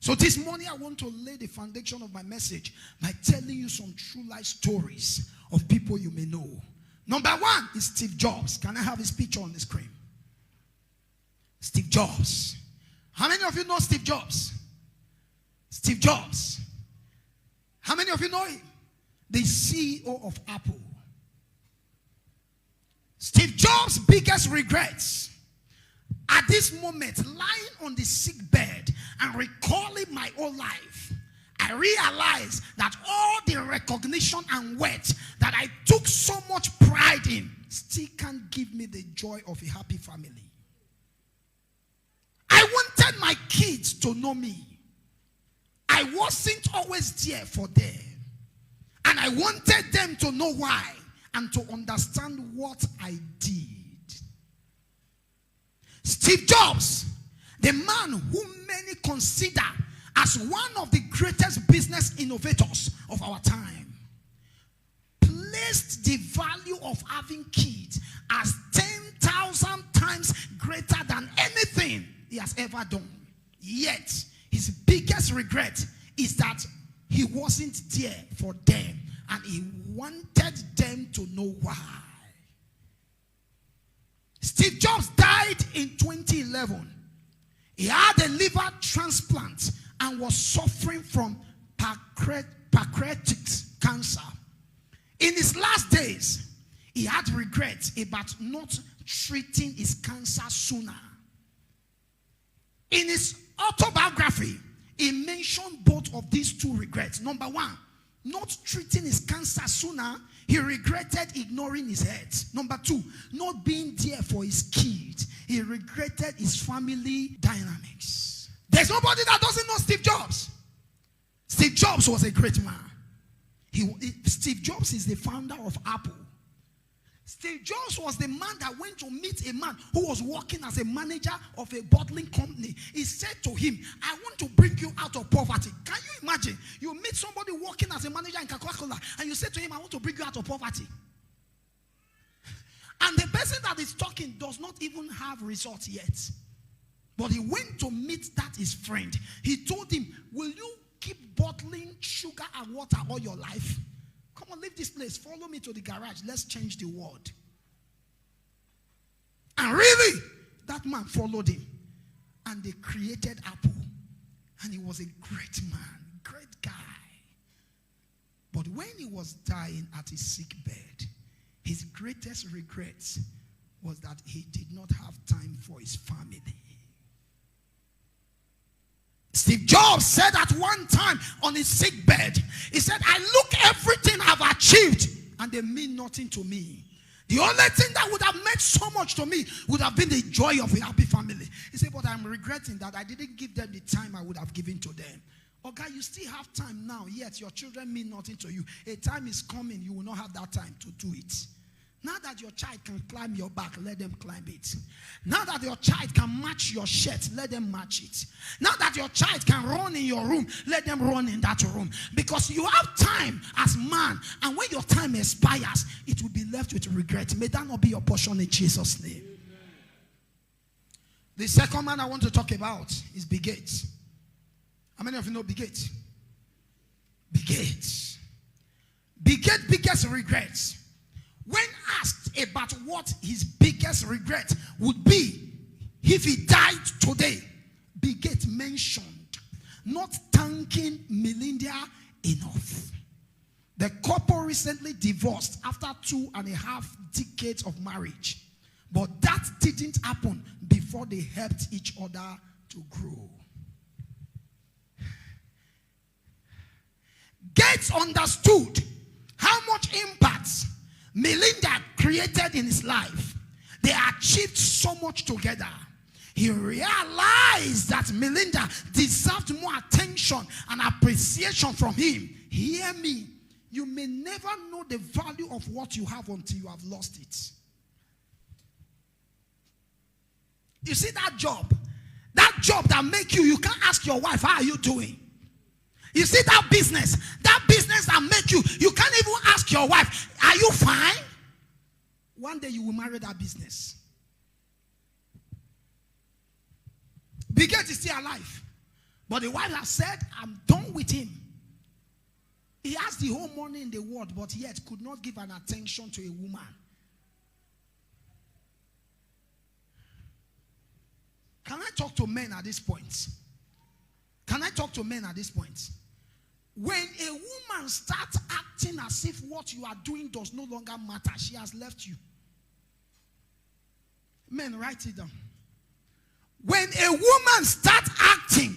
So this morning I want to lay the foundation of my message by telling you some true life stories of people you may know. Number one is Steve Jobs. Can I have his picture on the screen? Steve Jobs. How many of you know Steve Jobs? Steve Jobs. How many of you know him? The CEO of Apple. Steve Jobs' biggest regrets at this moment, lying on the sick bed and recalling my own life, I realized that all the recognition and worth that I took so much pride in still can't give me the joy of a happy family. I wanted my kids to know me. I wasn't always there for them. And I wanted them to know why and to understand what I did. Steve Jobs, the man whom many consider as one of the greatest business innovators of our time, placed the value of having kids as 10,000 times greater than anything he has ever done. Yet, his biggest regret is that he wasn't there for them and he wanted them to know why. Steve Jobs died in 2011. He had a liver transplant and was suffering from pancreatic cancer. In his last days, he had regrets about not treating his cancer sooner. In his autobiography, he mentioned both of these two regrets. Number one, not treating his cancer sooner. He regretted ignoring his health. Number two, not being there for his kids. He regretted his family dynamics. There's nobody that doesn't know Steve Jobs. Steve Jobs was a great man. Steve Jobs is the founder of Apple. Steve Jobs was the man that went to meet a man who was working as a manager of a bottling company. He said to him, I want to bring you out of poverty. Can you imagine? You meet somebody working as a manager in Coca-Cola and you say to him, I want to bring you out of poverty. And the person that is talking does not even have results yet. But he went to meet that his friend. He told him, will you keep bottling sugar and water all your life? Come on, leave this place. Follow me to the garage. Let's change the world. And really, that man followed him. And they created Apple. And he was a great man, great guy. But when he was dying at his sick bed, his greatest regrets was that he did not have time for his family. Steve Jobs said at one time on his sick bed, he said, I look everything I've achieved and they mean nothing to me. The only thing that would have meant so much to me would have been the joy of a happy family. He said, but I'm regretting that I didn't give them the time I would have given to them. Oh God, you still have time now, yet your children mean nothing to you. A time is coming, you will not have that time to do it. Now that your child can climb your back, let them climb it. Now that your child can match your shirt, let them match it. Now that your child can run in your room, let them run in that room. Because you have time as man, and when your time expires, it will be left with regret. May that not be your portion in Jesus' name. Amen. The second man I want to talk about is Bill Gates. How many of you know Bill Gates? Bill Gates. Bill Gates' biggest regrets. When asked about what his biggest regret would be if he died today, Bill Gates mentioned not thanking Melinda enough. The couple recently divorced after 2.5 decades of marriage. But that didn't happen before they helped each other to grow. Gates understood how much impact Melinda created in his life. They achieved so much together. He realized that Melinda deserved more attention and appreciation from him. Hear me. You may never know the value of what you have until you have lost it. You see that job? That job that make you can't ask your wife, how are you doing? You see that business that make you can't even ask your wife, are you fine? One day you will marry that business. Bill Gates is still alive. But the wife has said, I'm done with him. He has the whole money in the world, but yet could not give an attention to a woman. Can I talk to men at this point? Can I talk to men at this point? When a woman starts acting as if what you are doing does no longer matter, she has left you. Men, write it down. When a woman starts acting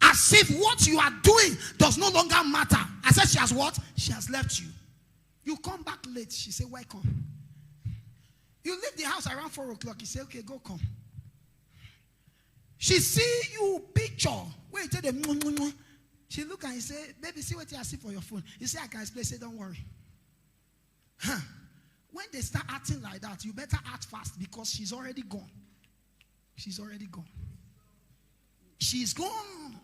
as if what you are doing does no longer matter, I said she has what? She has left you. You come back late, she say, welcome. You leave the house around 4 o'clock, you say, okay, go come. She see you picture. Wait till the she look and say, baby, see what you see for your phone. You say, I can explain. Say, don't worry. Huh. When they start acting like that, you better act fast because she's already gone. She's already gone. She's gone.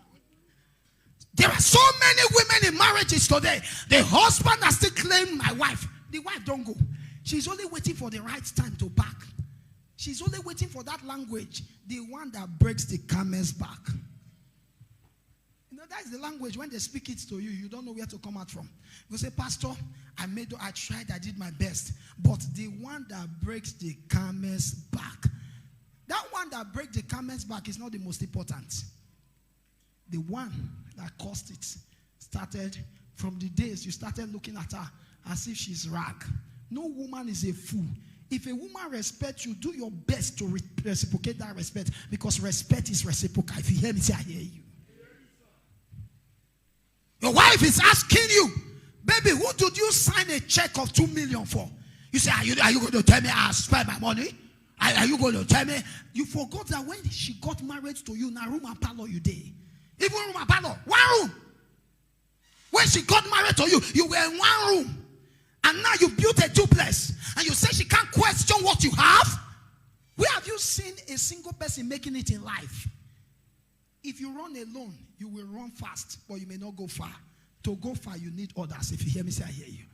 There are so many women in marriages today. The husband has still claimed my wife. The wife don't go. She's only waiting for the right time to back. She's only waiting for that language, the one that breaks the camel's back. You know, that is the language. When they speak it to you, you don't know where to come out from. You say, Pastor, I tried, I did my best. But the one that breaks the camel's back, that one that breaks the camel's back is not the most important. The one that caused it started from the days you started looking at her as if she's rag. No woman is a fool. If a woman respects you, do your best to reciprocate that respect, because respect is reciprocal. If you hear me say, I hear you. Your wife is asking you, baby, who did you sign a check of 2 million for? You say, are you going to tell me I spend my money? Are you going to tell me? You forgot that when she got married to you, now room and parlor you did. Even room and parlor, one room. When she got married to you, you were in one room. And now you built a duplex. And you say she can't question what you have? Where have you seen a single person making it in life? If you run alone, you will run fast, but you may not go far. To go far, you need others. If you hear me say, I hear you.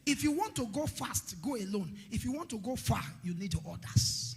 If you want to go fast, go alone. If you want to go far, you need others.